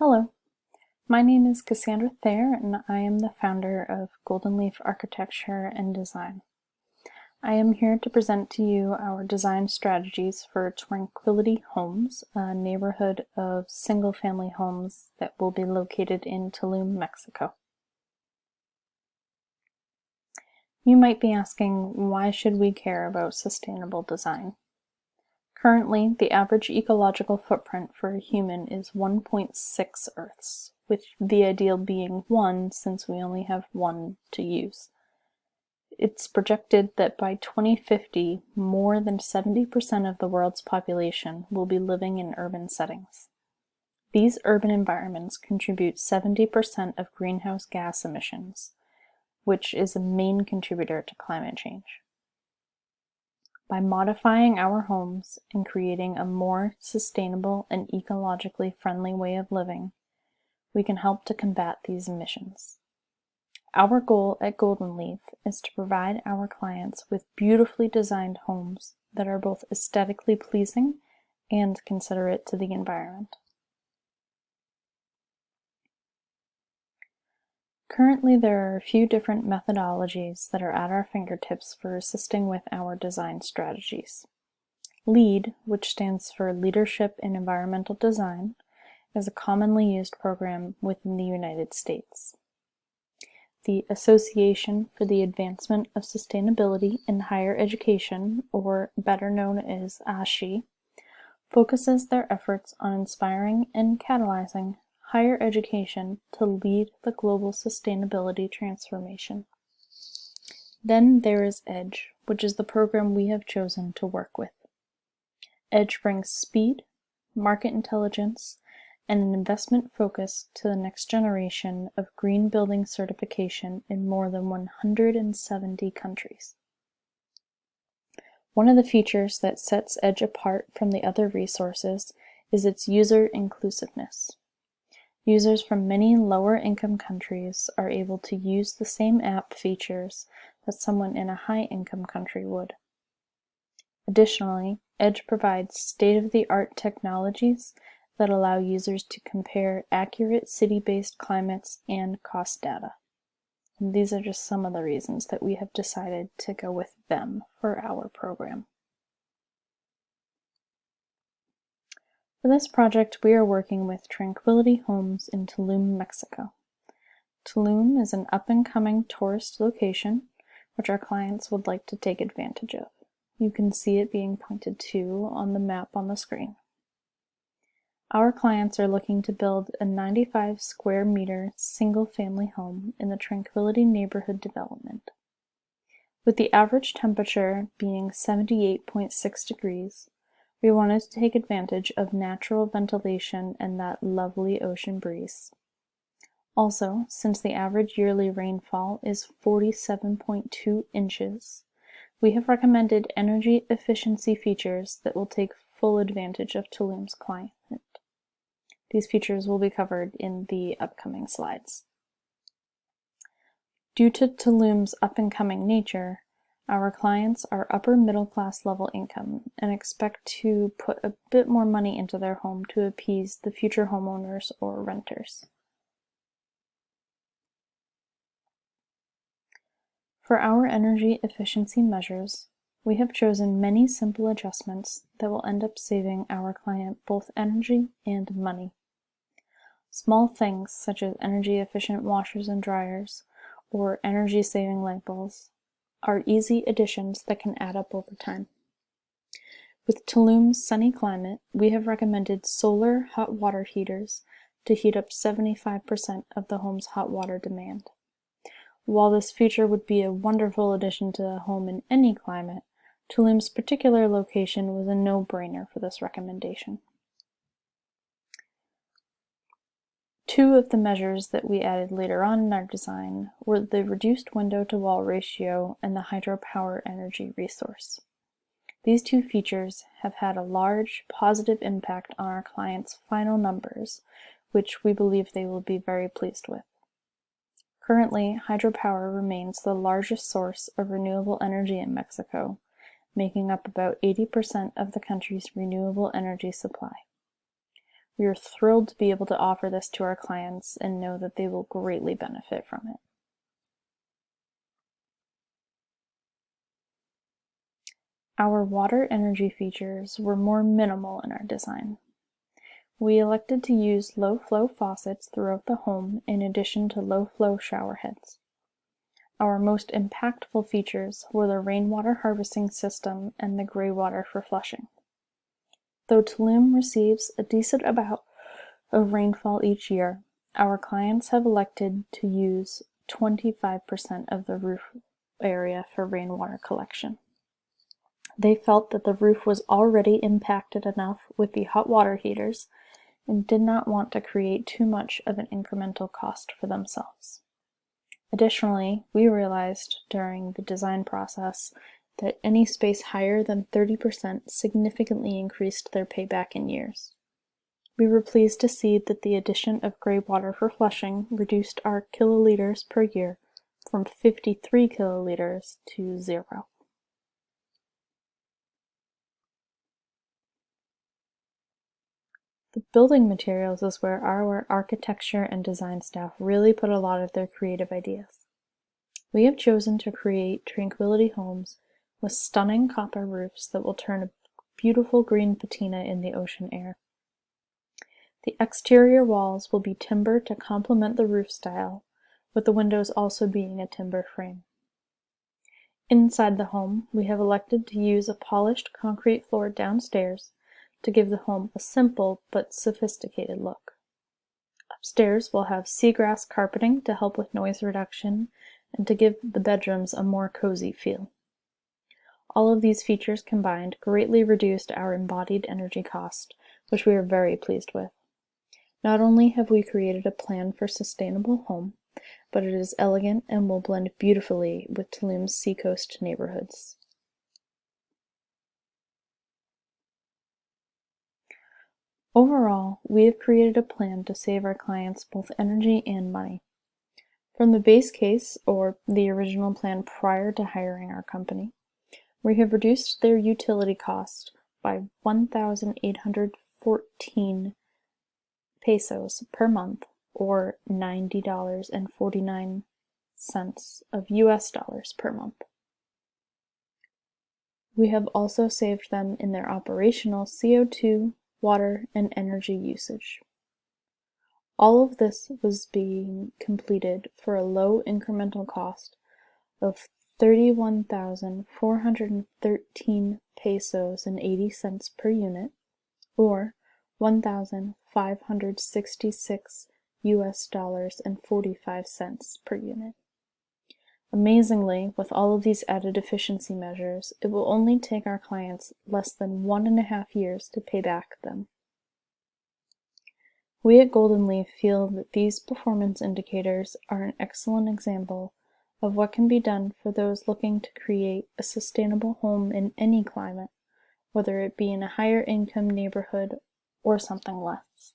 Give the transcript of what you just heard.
Hello, my name is Cassandra Thayer and I am the founder of Golden Leaf Architecture and Design. I am here to present to you our design strategies for Tranquility Homes, a neighborhood of single-family homes that will be located in Tulum, Mexico. You might be asking, why should we care about sustainable design? Currently, the average ecological footprint for a human is 1.6 Earths, with the ideal being 1 since we only have 1 to use. It's projected that by 2050, more than 70% of the world's population will be living in urban settings. These urban environments contribute 70% of greenhouse gas emissions, which is a main contributor to climate change. By modifying our homes and creating a more sustainable and ecologically friendly way of living, we can help to combat these emissions. Our goal at Golden Leaf is to provide our clients with beautifully designed homes that are both aesthetically pleasing and considerate to the environment. Currently, there are a few different methodologies that are at our fingertips for assisting with our design strategies. LEED, which stands for Leadership in Environmental Design, is a commonly used program within the United States. The Association for the Advancement of Sustainability in Higher Education, or better known as ASHI, focuses their efforts on inspiring and catalyzing higher education to lead the global sustainability transformation. Then there is EDGE, which is the program we have chosen to work with. EDGE brings speed, market intelligence, and an investment focus to the next generation of green building certification in more than 170 countries. One of the features that sets EDGE apart from the other resources is its user inclusiveness. Users from many lower-income countries are able to use the same app features that someone in a high-income country would. Additionally, EDGE provides state-of-the-art technologies that allow users to compare accurate city-based climates and cost data. And these are just some of the reasons that we have decided to go with them for our program. For this project, we are working with Tranquility Homes in Tulum, Mexico. Tulum is an up-and-coming tourist location, which our clients would like to take advantage of. You can see it being pointed to on the map on the screen. Our clients are looking to build a 95 square meter single-family home in the Tranquility neighborhood development. With the average temperature being 78.6 degrees, we wanted to take advantage of natural ventilation and that lovely ocean breeze. Also, since the average yearly rainfall is 47.2 inches, we have recommended energy efficiency features that will take full advantage of Tulum's climate. These features will be covered in the upcoming slides. Due to Tulum's up-and-coming nature, our clients are upper middle class level income and expect to put a bit more money into their home to appease the future homeowners or renters. For our energy efficiency measures, we have chosen many simple adjustments that will end up saving our client both energy and money. Small things such as energy efficient washers and dryers or energy saving light bulbs are easy additions that can add up over time. With Tulum's sunny climate, we have recommended solar hot water heaters to heat up 75% of the home's hot water demand. While this feature would be a wonderful addition to a home in any climate, Tulum's particular location was a no-brainer for this recommendation. Two of the measures that we added later on in our design were the reduced window-to-wall ratio and the hydropower energy resource. These two features have had a large positive impact on our clients' final numbers, which we believe they will be very pleased with. Currently, hydropower remains the largest source of renewable energy in Mexico, making up about 80% of the country's renewable energy supply. We are thrilled to be able to offer this to our clients and know that they will greatly benefit from it. Our water energy features were more minimal in our design. We elected to use low-flow faucets throughout the home in addition to low-flow shower heads. Our most impactful features were the rainwater harvesting system and the gray water for flushing. Though Tulum receives a decent amount of rainfall each year, our clients have elected to use 25% of the roof area for rainwater collection. They felt that the roof was already impacted enough with the hot water heaters and did not want to create too much of an incremental cost for themselves. Additionally, we realized during the design process that any space higher than 30% significantly increased their payback in years. We were pleased to see that the addition of gray water for flushing reduced our kiloliters per year from 53 kiloliters to 0. The building materials is where our architecture and design staff really put a lot of their creative ideas. We have chosen to create tranquility homes with stunning copper roofs that will turn a beautiful green patina in the ocean air. The exterior walls will be timber to complement the roof style, with the windows also being a timber frame. Inside the home, we have elected to use a polished concrete floor downstairs to give the home a simple but sophisticated look. Upstairs we'll have seagrass carpeting to help with noise reduction and to give the bedrooms a more cozy feel. All of these features combined greatly reduced our embodied energy cost, which we are very pleased with. Not only have we created a plan for sustainable home, but it is elegant and will blend beautifully with Tulum's seacoast neighborhoods. Overall, we have created a plan to save our clients both energy and money. From the base case, or the original plan prior to hiring our company, we have reduced their utility cost by 1,814 pesos per month, or $90.49 of US dollars per month. We have also saved them in their operational CO2, water, and energy usage. All of this was being completed for a low incremental cost of 31,413 pesos and 80 cents per unit, or 1,566 US dollars and 45 cents per unit. Amazingly, with all of these added efficiency measures, it will only take our clients less than 1.5 years to pay back them. We at Golden Leaf feel that these performance indicators are an excellent example of what can be done for those looking to create a sustainable home in any climate, whether it be in a higher income neighborhood or something less.